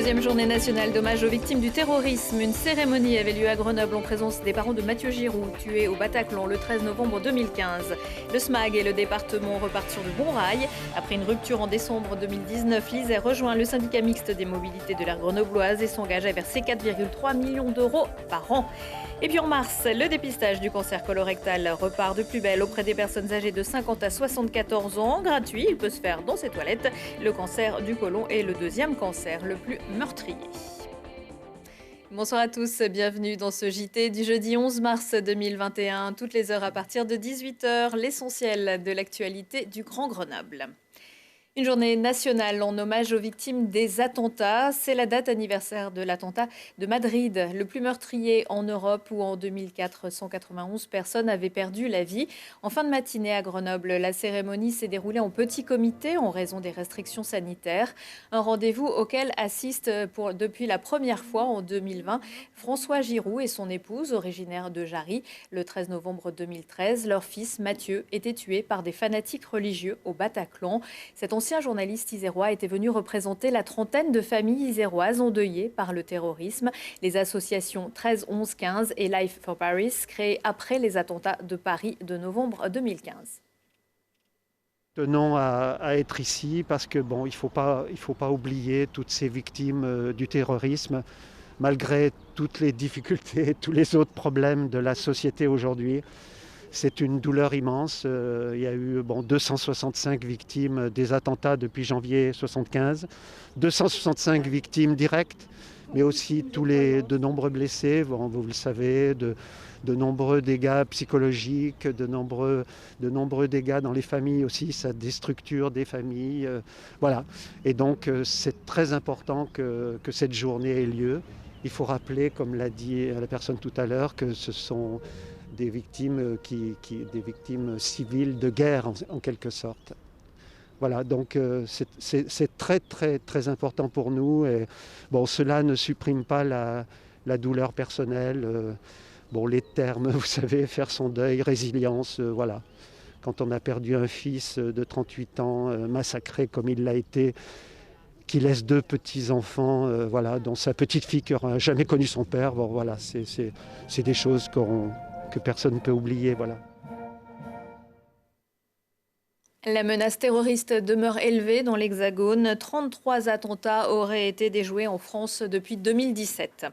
Deuxième journée nationale d'hommage aux victimes du terrorisme. Une cérémonie avait lieu à Grenoble en présence des parents de Mathieu Giroux, tué au Bataclan le 13 novembre 2015. Le SMAG et le département repartent sur de bons rails. Après une rupture en décembre 2019, l'Isère rejoint le syndicat mixte des mobilités de l'aire grenobloise et s'engage à verser 4,3 millions d'euros par an. Et puis en mars, le dépistage du cancer colorectal repart de plus belle auprès des personnes âgées de 50 à 74 ans. Gratuit, il peut se faire dans ses toilettes. Le cancer du côlon est le deuxième cancer le plus meurtrier. Bonsoir à tous, bienvenue dans ce JT du jeudi 11 mars 2021. Toutes les heures à partir de 18h, l'essentiel de l'actualité du Grand Grenoble. Une journée nationale en hommage aux victimes des attentats. C'est la date anniversaire de l'attentat de Madrid, le plus meurtrier en Europe, où en 2004, 191 personnes avaient perdu la vie. En fin de matinée à Grenoble, la cérémonie s'est déroulée en petit comité en raison des restrictions sanitaires. Un rendez-vous auquel assiste depuis la première fois en 2020 François Giroux et son épouse, originaire de Jarry. Le 13 novembre 2013, leur fils Mathieu était tué par des fanatiques religieux au Bataclan. Cet ancien journaliste isérois était venu représenter la trentaine de familles iséroises endeuillées par le terrorisme. Les associations 13, 11, 15 et Life for Paris, créées après les attentats de Paris de novembre 2015. Tenons à être ici parce que il faut pas oublier toutes ces victimes du terrorisme, malgré toutes les difficultés, tous les autres problèmes de la société aujourd'hui. C'est une douleur immense. Il y a eu 265 victimes des attentats depuis janvier 1975, 265 victimes directes, mais aussi de nombreux blessés, vous le savez, de nombreux dégâts psychologiques, de nombreux dégâts dans les familles aussi, ça déstructure des familles. Voilà. Et donc c'est très important que cette journée ait lieu. Il faut rappeler, comme l'a dit la personne tout à l'heure, que ce sont des victimes des victimes civiles de guerre en quelque sorte. Voilà, donc c'est très très très important pour nous. Et cela ne supprime pas la douleur personnelle. Les termes, vous savez, faire son deuil, résilience, voilà. Quand on a perdu un fils de 38 ans, massacré comme il l'a été, qui laisse 2 petits-enfants, dont sa petite fille qui n'aura jamais connu son père, c'est des choses que personne ne peut oublier, voilà. La menace terroriste demeure élevée dans l'Hexagone. 33 attentats auraient été déjoués en France depuis 2017.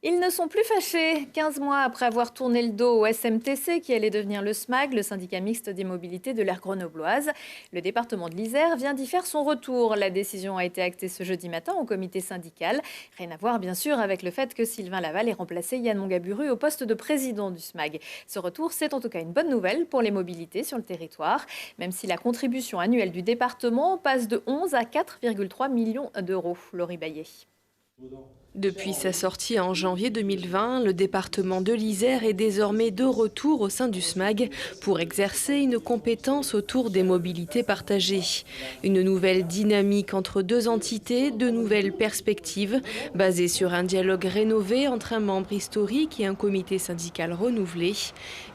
Ils ne sont plus fâchés. 15 mois après avoir tourné le dos au SMTC, qui allait devenir le SMAG, le syndicat mixte des mobilités de l'aire grenobloise, le département de l'Isère vient d'y faire son retour. La décision a été actée ce jeudi matin au comité syndical. Rien à voir, bien sûr, avec le fait que Sylvain Laval ait remplacé Yann Mongaburu au poste de président du SMAG. Ce retour, c'est en tout cas une bonne nouvelle pour les mobilités sur le territoire, même si la contribution annuelle du département passe de 11 à 4,3 millions d'euros. Laurie Baillet. Depuis sa sortie en janvier 2020, le département de l'Isère est désormais de retour au sein du SMAG pour exercer une compétence autour des mobilités partagées. Une nouvelle dynamique entre 2 entités, de nouvelles perspectives, basées sur un dialogue rénové entre un membre historique et un comité syndical renouvelé.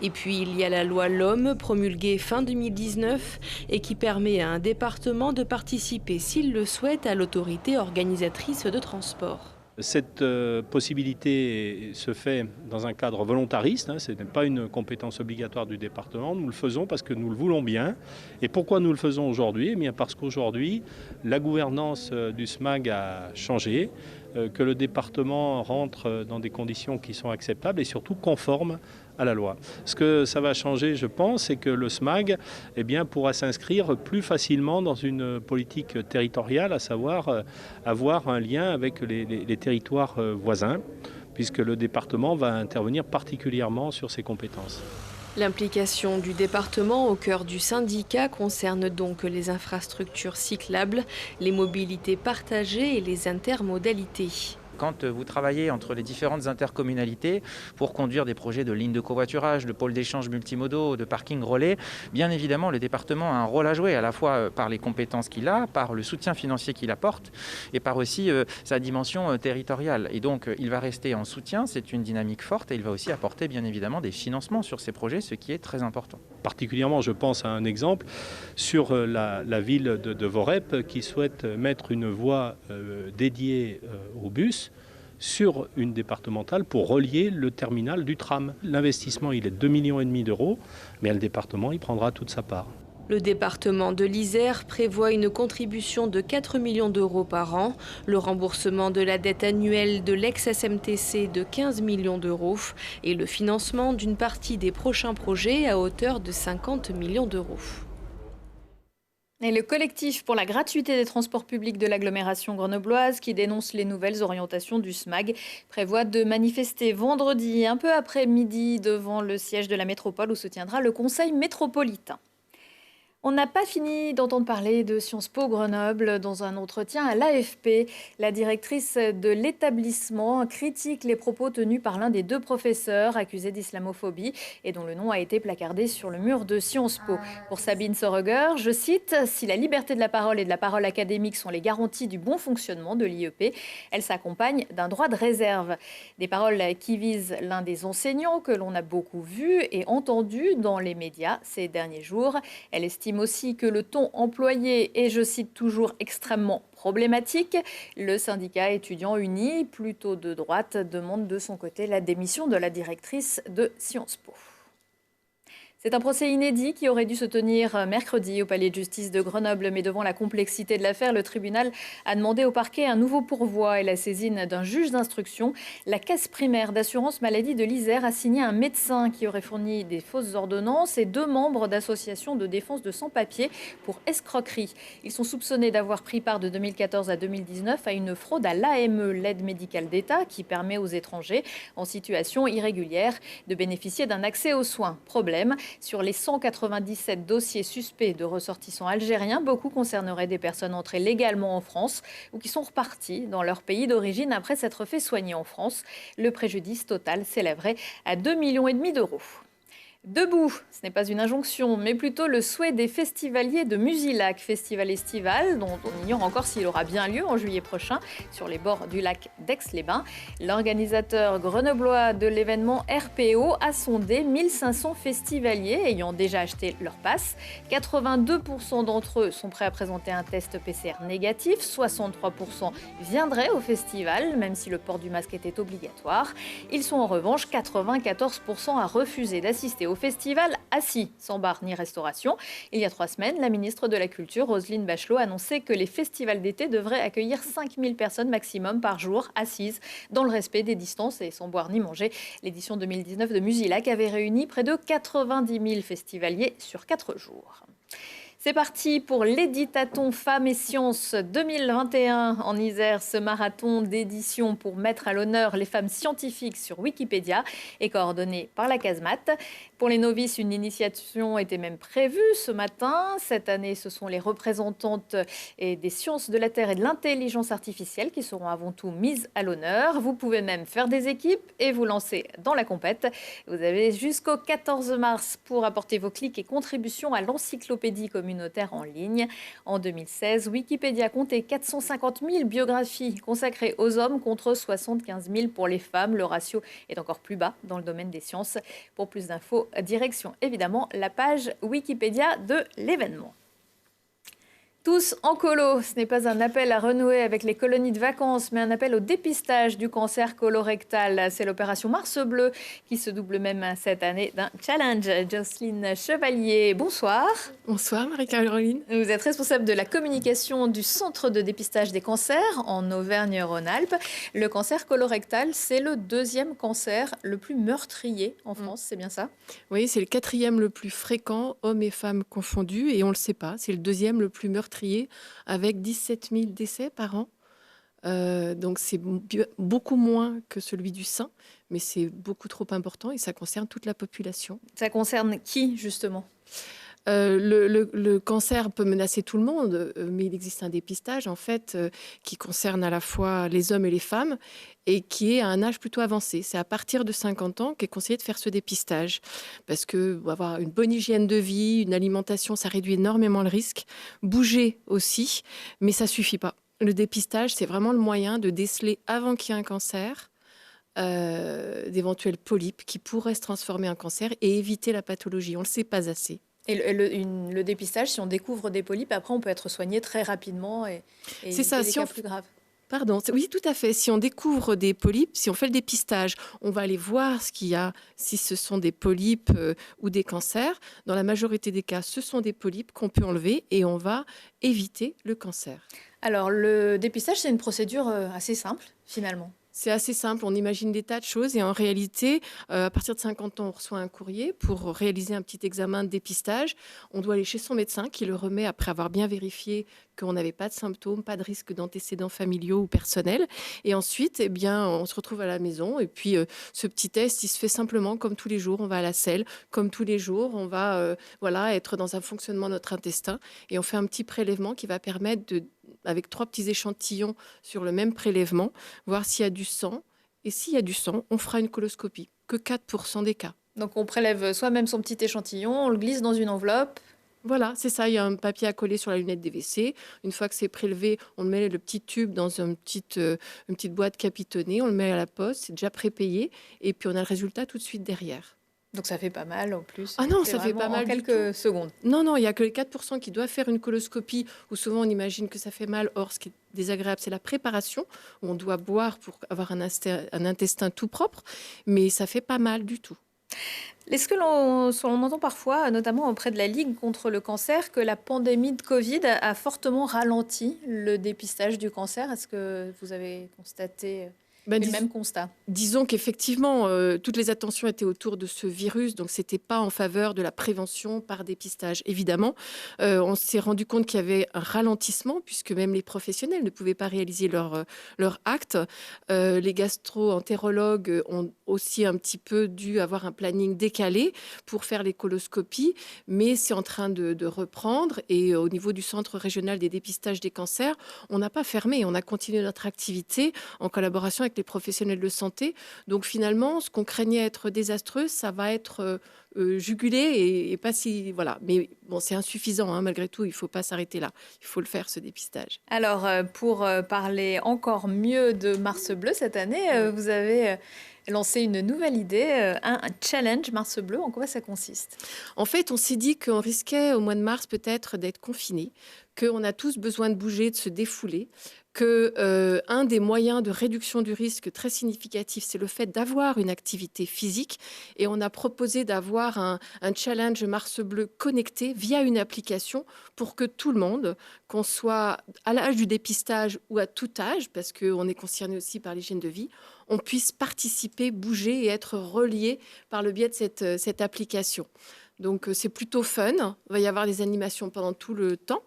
Et puis il y a la loi LOM promulguée fin 2019 et qui permet à un département de participer, s'il le souhaite, à l'autorité organisatrice de transport. Cette possibilité se fait dans un cadre volontariste, ce n'est pas une compétence obligatoire du département, nous le faisons parce que nous le voulons bien. Et pourquoi nous le faisons aujourd'hui ? Eh bien parce qu'aujourd'hui, la gouvernance du SMAG a changé, que le département rentre dans des conditions qui sont acceptables et surtout conformes à la loi. Ce que ça va changer, je pense, c'est que le SMAG pourra s'inscrire plus facilement dans une politique territoriale, à savoir avoir un lien avec les territoires voisins, puisque le département va intervenir particulièrement sur ses compétences. L'implication du département au cœur du syndicat concerne donc les infrastructures cyclables, les mobilités partagées et les intermodalités. Quand vous travaillez entre les différentes intercommunalités pour conduire des projets de lignes de covoiturage, de pôles d'échange multimodaux, de parking relais, bien évidemment, le département a un rôle à jouer, à la fois par les compétences qu'il a, par le soutien financier qu'il apporte et par aussi sa dimension territoriale. Et donc, il va rester en soutien, c'est une dynamique forte et il va aussi apporter bien évidemment des financements sur ces projets, ce qui est très important. Particulièrement, je pense à un exemple sur la ville de Vorep qui souhaite mettre une voie dédiée au bus sur une départementale pour relier le terminal du tram. L'investissement, il est 2,5 millions d'euros, mais le département, il prendra toute sa part. Le département de l'Isère prévoit une contribution de 4 millions d'euros par an, le remboursement de la dette annuelle de l'ex-SMTC de 15 millions d'euros et le financement d'une partie des prochains projets à hauteur de 50 millions d'euros. Et le collectif pour la gratuité des transports publics de l'agglomération grenobloise, qui dénonce les nouvelles orientations du SMAG, prévoit de manifester vendredi, un peu après midi, devant le siège de la métropole où se tiendra le conseil métropolitain. On n'a pas fini d'entendre parler de Sciences Po Grenoble dans un entretien à l'AFP. La directrice de l'établissement critique les propos tenus par l'un des 2 professeurs accusés d'islamophobie et dont le nom a été placardé sur le mur de Sciences Po. Pour Sabine Sorreger, je cite, « Si la liberté de la parole et de la parole académique sont les garanties du bon fonctionnement de l'IEP, elle s'accompagne d'un droit de réserve. » Des paroles qui visent l'un des enseignants que l'on a beaucoup vu et entendu dans les médias ces derniers jours. Elle estime aussi que le ton employé est, je cite toujours, extrêmement problématique. Le syndicat étudiant uni, plutôt de droite, demande de son côté la démission de la directrice de Sciences Po. C'est un procès inédit qui aurait dû se tenir mercredi au palais de justice de Grenoble, mais devant la complexité de l'affaire, le tribunal a demandé au parquet un nouveau pourvoi et la saisine d'un juge d'instruction. La caisse primaire d'assurance maladie de l'Isère a signé un médecin qui aurait fourni des fausses ordonnances et 2 membres d'associations de défense de sans-papiers pour escroquerie. Ils sont soupçonnés d'avoir pris part de 2014 à 2019 à une fraude à l'AME, l'aide médicale d'État, qui permet aux étrangers en situation irrégulière de bénéficier d'un accès aux soins. Problème, sur les 197 dossiers suspects de ressortissants algériens, beaucoup concerneraient des personnes entrées légalement en France ou qui sont reparties dans leur pays d'origine après s'être fait soigner en France. Le préjudice total s'élèverait à 2,5 millions d'euros. Debout, ce n'est pas une injonction, mais plutôt le souhait des festivaliers de Musilac, festival estival, dont on ignore encore s'il aura bien lieu en juillet prochain, sur les bords du lac d'Aix-les-Bains. L'organisateur grenoblois de l'événement RPO a sondé 1500 festivaliers ayant déjà acheté leur passe. 82% d'entre eux sont prêts à présenter un test PCR négatif, 63% viendraient au festival, même si le port du masque était obligatoire. Ils sont en revanche 94% à refuser d'assister au festival assis, sans bar ni restauration. Il y a 3 semaines, la ministre de la Culture, Roselyne Bachelot, annonçait que les festivals d'été devraient accueillir 5000 personnes maximum par jour, assises, dans le respect des distances et sans boire ni manger. L'édition 2019 de Musilac avait réuni près de 90 000 festivaliers sur 4 jours. C'est parti pour l'Éditathon Femmes et Sciences 2021 en Isère. Ce marathon d'édition pour mettre à l'honneur les femmes scientifiques sur Wikipédia est coordonné par la Casemate. Pour les novices, une initiation était même prévue ce matin. Cette année, ce sont les représentantes des sciences de la Terre et de l'intelligence artificielle qui seront avant tout mises à l'honneur. Vous pouvez même faire des équipes et vous lancer dans la compète. Vous avez jusqu'au 14 mars pour apporter vos clics et contributions à l'encyclopédie communautaire en ligne. En 2016, Wikipédia comptait 450 000 biographies consacrées aux hommes contre 75 000 pour les femmes. Le ratio est encore plus bas dans le domaine des sciences. Pour plus d'infos, direction évidemment la page Wikipédia de l'événement. Tous en colo, ce n'est pas un appel à renouer avec les colonies de vacances, mais un appel au dépistage du cancer colorectal. C'est l'opération Mars Bleu qui se double même cette année d'un challenge. Jocelyne Chevalier, bonsoir. Bonsoir Marie-Caroline. Vous êtes responsable de la communication du Centre de dépistage des cancers en Auvergne-Rhône-Alpes. Le cancer colorectal, c'est le 2e cancer le plus meurtrier en France, c'est bien ça? Oui, c'est le 4e le plus fréquent, hommes et femmes confondus, et on ne le sait pas. C'est le 2e le plus meurtrier, avec 17 000 décès par an. Donc c'est beaucoup moins que celui du sein, mais c'est beaucoup trop important et ça concerne toute la population. Ça concerne qui, justement ? Le cancer peut menacer tout le monde, mais il existe un dépistage en fait qui concerne à la fois les hommes et les femmes et qui est à un âge plutôt avancé. C'est à partir de 50 ans qu'est conseillé de faire ce dépistage parce que avoir une bonne hygiène de vie, une alimentation, ça réduit énormément le risque. Bouger aussi, mais ça suffit pas. Le dépistage, c'est vraiment le moyen de déceler avant qu'il y ait un cancer d'éventuels polypes qui pourraient se transformer en cancer et éviter la pathologie. On ne le sait pas assez. Et le dépistage, si on découvre des polypes, après on peut être soigné très rapidement et c'est ça, des cas plus graves. Pardon, oui, tout à fait. Si on découvre des polypes, si on fait le dépistage, on va aller voir ce qu'il y a, si ce sont des polypes ou des cancers. Dans la majorité des cas, ce sont des polypes qu'on peut enlever et on va éviter le cancer. Alors, le dépistage, c'est une procédure assez simple, finalement. C'est assez simple, on imagine des tas de choses et en réalité, à partir de 50 ans, on reçoit un courrier pour réaliser un petit examen de dépistage. On doit aller chez son médecin qui le remet après avoir bien vérifié qu'on n'avait pas de symptômes, pas de risque d'antécédents familiaux ou personnels. Et ensuite, eh bien, on se retrouve à la maison et puis ce petit test, il se fait simplement comme tous les jours. On va à la selle, comme tous les jours, on va être dans un fonctionnement de notre intestin et on fait un petit prélèvement qui va permettre avec 3 petits échantillons sur le même prélèvement, voir s'il y a du sang. Et s'il y a du sang, on fera une coloscopie, que 4% des cas. Donc on prélève soi-même son petit échantillon, on le glisse dans une enveloppe. Voilà, c'est ça. Il y a un papier à coller sur la lunette des WC. Une fois que c'est prélevé, on met le petit tube dans une petite boîte capitonnée. On le met à la poste. C'est déjà prépayé. Et puis, on a le résultat tout de suite derrière. Donc, ça fait pas mal en plus. Ah non, ça fait pas mal en quelques secondes. Non, il n'y a que les 4% qui doivent faire une coloscopie où souvent on imagine que ça fait mal. Or, ce qui est désagréable, c'est la préparation où on doit boire pour avoir un intestin tout propre. Mais ça fait pas mal du tout. Est-ce que l'on entend parfois, notamment auprès de la Ligue contre le cancer, que la pandémie de Covid a fortement ralenti le dépistage du cancer? Est-ce que vous avez constaté le même constat? Disons qu'effectivement, toutes les attentions étaient autour de ce virus, donc ce n'était pas en faveur de la prévention par dépistage. Évidemment, on s'est rendu compte qu'il y avait un ralentissement, puisque même les professionnels ne pouvaient pas réaliser leur acte. Les gastro-entérologues ont aussi un petit peu dû avoir un planning décalé pour faire les coloscopies, mais c'est en train de reprendre. Et au niveau du Centre régional des dépistages des cancers, on n'a pas fermé, on a continué notre activité en collaboration avec les professionnels de santé. Donc finalement, ce qu'on craignait être désastreux, ça va être jugulé et pas si... Voilà. Mais bon, c'est insuffisant, hein, malgré tout, il ne faut pas s'arrêter là. Il faut le faire, ce dépistage. Alors, pour parler encore mieux de Mars Bleu cette année, vous avez lancé une nouvelle idée, un challenge Mars Bleu. En quoi ça consiste? En fait, on s'est dit qu'on risquait au mois de mars peut-être d'être confinés, qu'on a tous besoin de bouger, de se défouler, qu'un des moyens de réduction du risque très significatif, c'est le fait d'avoir une activité physique. Et on a proposé d'avoir un challenge Mars Bleu connecté via une application pour que tout le monde, qu'on soit à l'âge du dépistage ou à tout âge, parce qu'on est concerné aussi par l'hygiène de vie, on puisse participer, bouger et être relié par le biais de cette application. Donc, c'est plutôt fun. Il va y avoir des animations pendant tout le temps.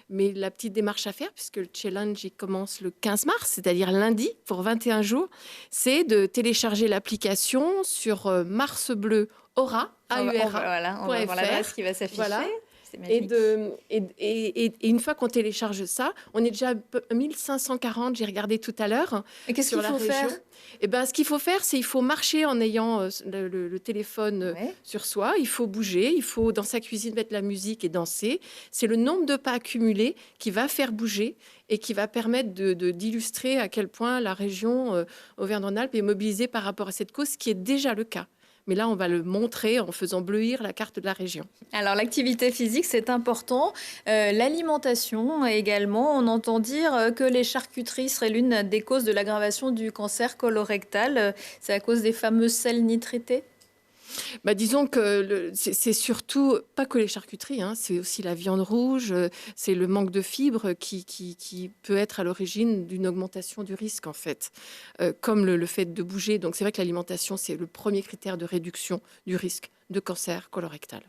Mais la petite démarche à faire, puisque le challenge il commence le 15 mars, c'est-à-dire lundi, pour 21 jours, c'est de télécharger l'application sur Mars Bleu Aura, AURA. Voilà, on va voir l'adresse qui va s'afficher. Voilà. Et une fois qu'on télécharge ça, on est déjà à 1540, j'ai regardé tout à l'heure. Et qu'est-ce qu'il faut faire? Ce qu'il faut faire, c'est il faut marcher en ayant le téléphone sur soi. Il faut bouger, il faut dans sa cuisine mettre la musique et danser. C'est le nombre de pas accumulés qui va faire bouger et qui va permettre d'illustrer à quel point la région Auvergne-Rhône-Alpes est mobilisée par rapport à cette cause, ce qui est déjà le cas. Mais là, on va le montrer en faisant bleuir la carte de la région. Alors, l'activité physique, c'est important. L'alimentation également. On entend dire que les charcuteries seraient l'une des causes de l'aggravation du cancer colorectal. C'est à cause des fameux sels nitrités? Disons que c'est surtout, pas que les charcuteries, hein, c'est aussi la viande rouge, c'est le manque de fibres qui peut être à l'origine d'une augmentation du risque, en fait, comme le fait de bouger. Donc, c'est vrai que l'alimentation, c'est le premier critère de réduction du risque de cancer colorectal.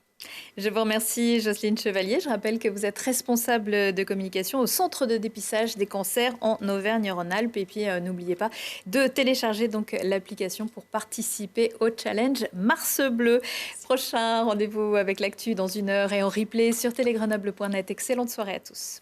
Je vous remercie, Jocelyne Chevalier. Je rappelle que vous êtes responsable de communication au Centre de dépistage des cancers en Auvergne-Rhône-Alpes. Et puis, n'oubliez pas de télécharger donc l'application pour participer au challenge Mars Bleu. Prochain rendez-vous avec l'actu dans 1 heure et en replay sur télégrenoble.net. Excellente soirée à tous.